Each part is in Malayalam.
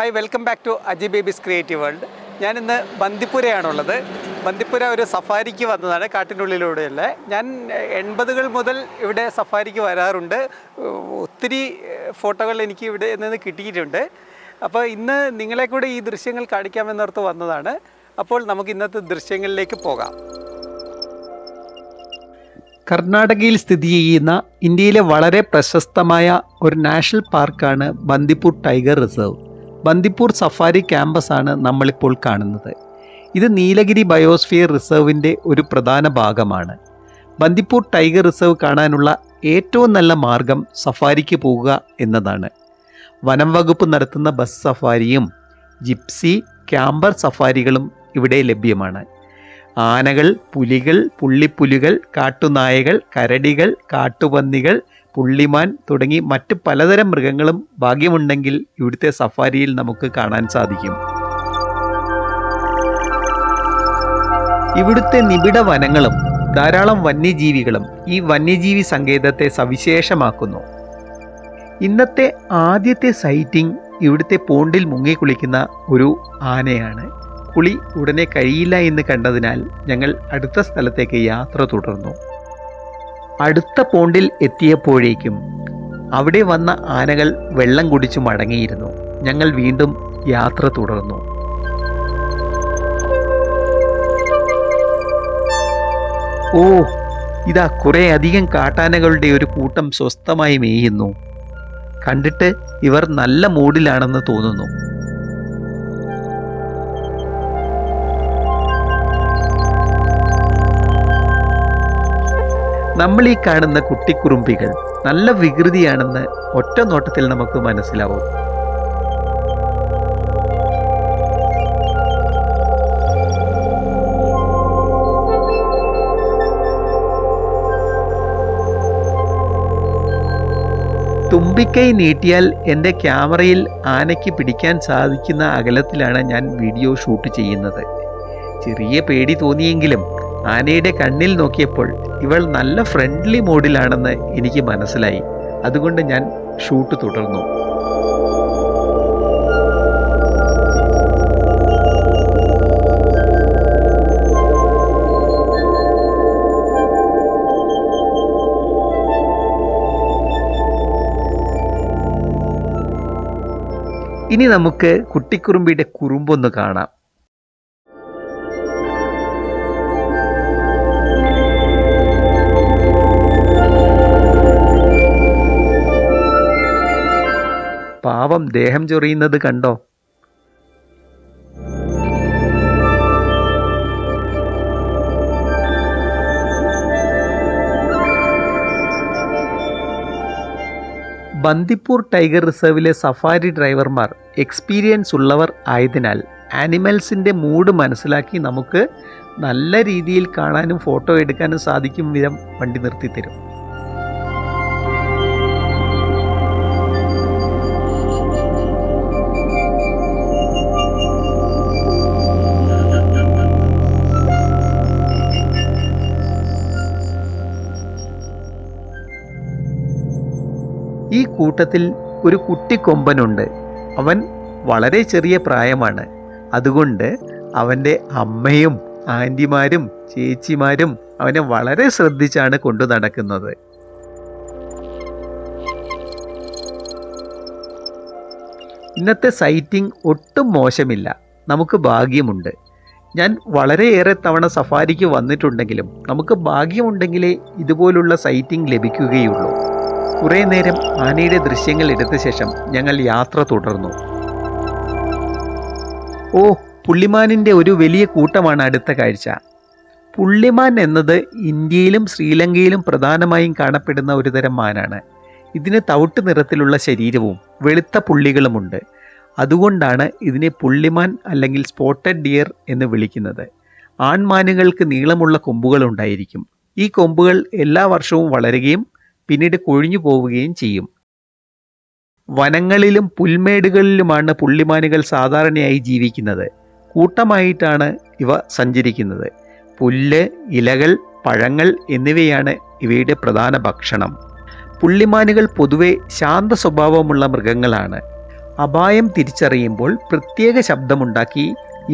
Hi, welcome back to Aji babies creative world. ഞാനിന്ന് ബന്ദിപ്പുരയാണുള്ളത്. ബന്ദിപ്പുര ഒരു സഫാരിക്ക് വന്നതാണ്, കാട്ടിനുള്ളിലൂടെയല്ലേ. ഞാൻ 80-കൾ മുതൽ ഇവിടെ സഫാരിക്ക് വരാറുണ്ട്. ഒത്തിരി ഫോട്ടോകൾ എനിക്ക് ഇവിടെ നിന്ന് കിട്ടിയിട്ടുണ്ട്. അപ്പോൾ ഇന്ന് നിങ്ങളെ കൂടെ ഈ ദൃശ്യങ്ങൾ കാണിക്കാമെന്നോർത്ത് വന്നതാണ്. അപ്പോൾ നമുക്ക് ഇന്നത്തെ ദൃശ്യങ്ങളിലേക്ക് പോകാം. കർണാടകയിൽ സ്ഥിതി ചെയ്യുന്ന ഇന്ത്യയിലെ വളരെ പ്രശസ്തമായ ഒരു നാഷണൽ പാർക്കാണ് Bandipur tiger reserve. Bandipur safari ക്യാമ്പസാണ് നമ്മളിപ്പോൾ കാണുന്നത്. ഇത് നീലഗിരി ബയോസ്ഫിയർ റിസർവിൻ്റെ ഒരു പ്രധാന ഭാഗമാണ്. ബന്ദിപ്പൂർ ടൈഗർ റിസർവ് കാണാനുള്ള ഏറ്റവും നല്ല മാർഗം സഫാരിക്ക് പോകുക എന്നതാണ്. വനം വകുപ്പ് നടത്തുന്ന ബസ് സഫാരിയും ജിപ്സി, ക്യാമ്പർ സഫാരികളും ഇവിടെ ലഭ്യമാണ്. ആനകൾ, പുലികൾ, പുള്ളിപ്പുലികൾ, കാട്ടുനായകൾ, കരടികൾ, കാട്ടുപന്നികൾ, പുള്ളിമാൻ തുടങ്ങി മറ്റ് പലതരം മൃഗങ്ങളും ഭാഗ്യമുണ്ടെങ്കിൽ ഇവിടുത്തെ സഫാരിയിൽ നമുക്ക് കാണാൻ സാധിക്കും. ഇവിടുത്തെ നിബിഡ വനങ്ങളും ധാരാളം വന്യജീവികളും ഈ വന്യജീവി സങ്കേതത്തെ സവിശേഷമാക്കുന്നു. ഇന്നത്തെ ആദ്യത്തെ സൈറ്റിംഗ് ഇവിടുത്തെ പോണ്ടിൽ മുങ്ങിക്കുളിക്കുന്ന ഒരു ആനയാണ്. കുളി ഉടനെ കഴിയില്ല എന്ന് കണ്ടതിനാൽ ഞങ്ങൾ അടുത്ത സ്ഥലത്തേക്ക് യാത്ര തുടർന്നു. അടുത്ത പോണ്ടിൽ എത്തിയപ്പോഴേക്കും അവിടെ വന്ന ആനകൾ വെള്ളം കുടിച്ചു മടങ്ങിയിരുന്നു. ഞങ്ങൾ വീണ്ടും യാത്ര തുടർന്നു. ഓ, ഇതാ കുറേ അധികം കാട്ടാനകളുടെ ഒരു കൂട്ടം സ്വസ്ഥമായി മേയുന്നു. കണ്ടിട്ട് ഇവർ നല്ല മൂഡിലാണെന്ന് തോന്നുന്നു. നമ്മൾ ഈ കാണുന്ന കുട്ടിക്കുറുമ്പികൾ നല്ല വികൃതിയാണെന്ന് ഒറ്റ നോട്ടത്തിൽ നമുക്ക് മനസ്സിലാവും. തുമ്പിക്കൈ നീട്ടിയാൽ എൻ്റെ ക്യാമറയിൽ ആനയ്ക്ക് പിടിക്കാൻ സാധിക്കുന്ന അകലത്തിലാണ് ഞാൻ വീഡിയോ ഷൂട്ട് ചെയ്യുന്നത്. ചെറിയ പേടി തോന്നിയെങ്കിലും ആനയുടെ കണ്ണിൽ നോക്കിയപ്പോൾ ഇവൾ നല്ല ഫ്രണ്ട്ലി മോഡിലാണെന്ന് എനിക്ക് മനസ്സിലായി. അതുകൊണ്ട് ഞാൻ ഷൂട്ട് തുടർന്നു. ഇനി നമുക്ക് കുട്ടിക്കുറുമ്പിയുടെ കുറുമ്പൊന്ന് കാണാം. പാവം ദേഹം ചൊറിയുന്നത് കണ്ടോ? ബന്ദിപ്പൂർ ടൈഗർ റിസർവിലെ സഫാരി ഡ്രൈവർമാർ എക്സ്പീരിയൻസ് ഉള്ളവർ ആയതിനാൽ ആനിമൽസിൻ്റെ മൂഡ് മനസ്സിലാക്കി നമുക്ക് നല്ല രീതിയിൽ കാണാനും ഫോട്ടോ എടുക്കാനും സാധിക്കും വിധം വണ്ടി നിർത്തിത്തരും. ഈ കൂട്ടത്തിൽ ഒരു കുട്ടിക്കൊമ്പനുണ്ട്. അവൻ വളരെ ചെറിയ പ്രായമാണ്. അതുകൊണ്ട് അവൻ്റെ അമ്മയും ആൻറ്റിമാരും ചേച്ചിമാരും അവനെ വളരെ ശ്രദ്ധിച്ചാണ് കൊണ്ടു നടക്കുന്നത്. ഇന്നത്തെ സൈറ്റിംഗ് ഒട്ടും മോശമില്ല. നമുക്ക് ഭാഗ്യമുണ്ട്. ഞാൻ വളരെയേറെ തവണ സഫാരിക്ക് വന്നിട്ടുണ്ടെങ്കിലും നമുക്ക് ഭാഗ്യമുണ്ടെങ്കിലേ ഇതുപോലുള്ള സൈറ്റിംഗ് ലഭിക്കുകയുള്ളൂ. കുറേ നേരം ആനയുടെ ദൃശ്യങ്ങൾ എടുത്ത ശേഷം ഞങ്ങൾ യാത്ര തുടർന്നു. ഓ, പുള്ളിമാനിൻ്റെ ഒരു വലിയ കൂട്ടമാണ് അടുത്ത കാഴ്ച. പുള്ളിമാൻ എന്നത് ഇന്ത്യയിലും ശ്രീലങ്കയിലും പ്രധാനമായും കാണപ്പെടുന്ന ഒരു തരം മാനാണ്. ഇതിന് തവിട്ട് നിറത്തിലുള്ള ശരീരവും വെളുത്ത പുള്ളികളുമുണ്ട്. അതുകൊണ്ടാണ് ഇതിനെ പുള്ളിമാൻ അല്ലെങ്കിൽ സ്പോട്ടഡ് ഡിയർ എന്ന് വിളിക്കുന്നത്. ആൺമാനുകൾക്ക് നീളമുള്ള കൊമ്പുകൾ ഉണ്ടായിരിക്കും. ഈ കൊമ്പുകൾ എല്ലാ വർഷവും വളരുകയും പിന്നീട് കൊഴിഞ്ഞു പോവുകയും ചെയ്യും. വനങ്ങളിലും പുൽമേടുകളിലുമാണ് പുള്ളിമാനുകൾ സാധാരണയായി ജീവിക്കുന്നത്. കൂട്ടമായിട്ടാണ് ഇവ സഞ്ചരിക്കുന്നത്. പുല്ല്, ഇലകൾ, പഴങ്ങൾ എന്നിവയാണ് ഇവയുടെ പ്രധാന ഭക്ഷണം. പുള്ളിമാനുകൾ പൊതുവെ ശാന്ത സ്വഭാവമുള്ള മൃഗങ്ങളാണ്. അപായം തിരിച്ചറിയുമ്പോൾ പ്രത്യേക ശബ്ദമുണ്ടാക്കി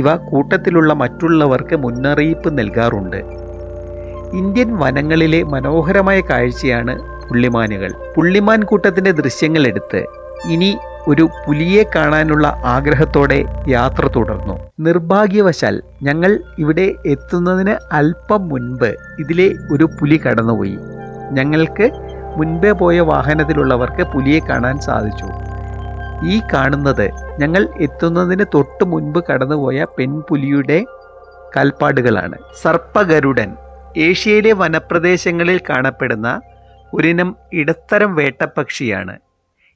ഇവ കൂട്ടത്തിലുള്ള മറ്റുള്ളവർക്ക് മുന്നറിയിപ്പ് നൽകാറുണ്ട്. ഇന്ത്യൻ വനങ്ങളിലെ മനോഹരമായ കാഴ്ചയാണ് പുള്ളിമാനുകൾ. പുള്ളിമാൻ കൂട്ടത്തിൻ്റെ ദൃശ്യങ്ങൾ എടുത്ത് ഇനി ഒരു പുലിയെ കാണാനുള്ള ആഗ്രഹത്തോടെ യാത്ര തുടർന്നു. നിർഭാഗ്യവശാൽ ഞങ്ങൾ ഇവിടെ എത്തുന്നതിന് അല്പം മുൻപ് ഇതിലെ ഒരു പുലി കടന്നുപോയി. ഞങ്ങൾക്ക് മുൻപേ പോയ വാഹനത്തിലുള്ളവർക്ക് പുലിയെ കാണാൻ സാധിച്ചു. ഈ കാണുന്നത് ഞങ്ങൾ എത്തുന്നതിന് തൊട്ട് മുൻപ് കടന്നുപോയ പെൺപുലിയുടെ കാൽപ്പാടുകളാണ്. സർപ്പഗരുഡൻ ഏഷ്യയിലെ വനപ്രദേശങ്ങളിൽ കാണപ്പെടുന്ന ഒരിനം ഇടത്തരം വേട്ടപ്പക്ഷിയാണ്.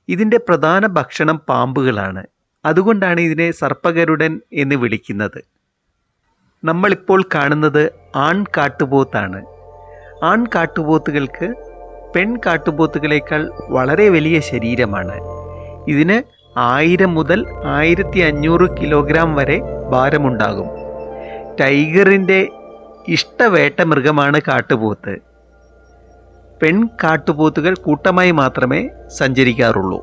ഇതിൻ്റെ പ്രധാന ഭക്ഷണം പാമ്പുകളാണ്. അതുകൊണ്ടാണ് ഇതിനെ സർപ്പഗരുഡൻ എന്ന് വിളിക്കുന്നത്. നമ്മളിപ്പോൾ കാണുന്നത് ആൺ കാട്ടുപോത്താണ്. ആൺ കാട്ടുപോത്തുകൾക്ക് പെൺ കാട്ടുപോത്തുകളേക്കാൾ വളരെ വലിയ ശരീരമാണ്. ഇതിന് 1000 മുതൽ 1500 കിലോഗ്രാം വരെ ഭാരമുണ്ടാകും. ടൈഗറിൻ്റെ ഇഷ്ടവേട്ട മൃഗമാണ് കാട്ടുപോത്ത്. പെൺ കാട്ടുപോത്തുകൾ കൂട്ടമായി മാത്രമേ സഞ്ചരിക്കാറുള്ളൂ.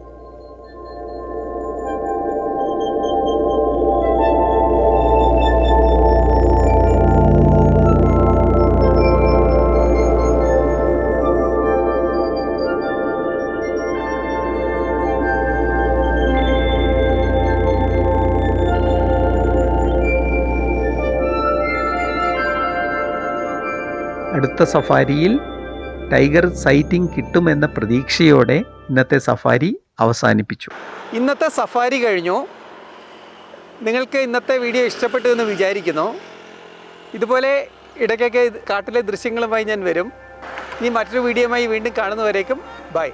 അടുത്ത സഫാരിയിൽ ടൈഗർ സൈറ്റിംഗ് കിട്ടുമെന്ന പ്രതീക്ഷയോടെ ഇന്നത്തെ സഫാരി അവസാനിപ്പിച്ചു. ഇന്നത്തെ സഫാരി കഴിഞ്ഞു. നിങ്ങൾക്ക് ഇന്നത്തെ വീഡിയോ ഇഷ്ടപ്പെട്ടു എന്ന് വിചാരിക്കുന്നു. ഇതുപോലെ ഇടയ്ക്കൊക്കെ കാട്ടിലെ ദൃശ്യങ്ങളുമായി ഞാൻ വരും. ഇനി മറ്റൊരു വീഡിയോയുമായി വീണ്ടും കാണുന്നവരേക്കും ബൈ.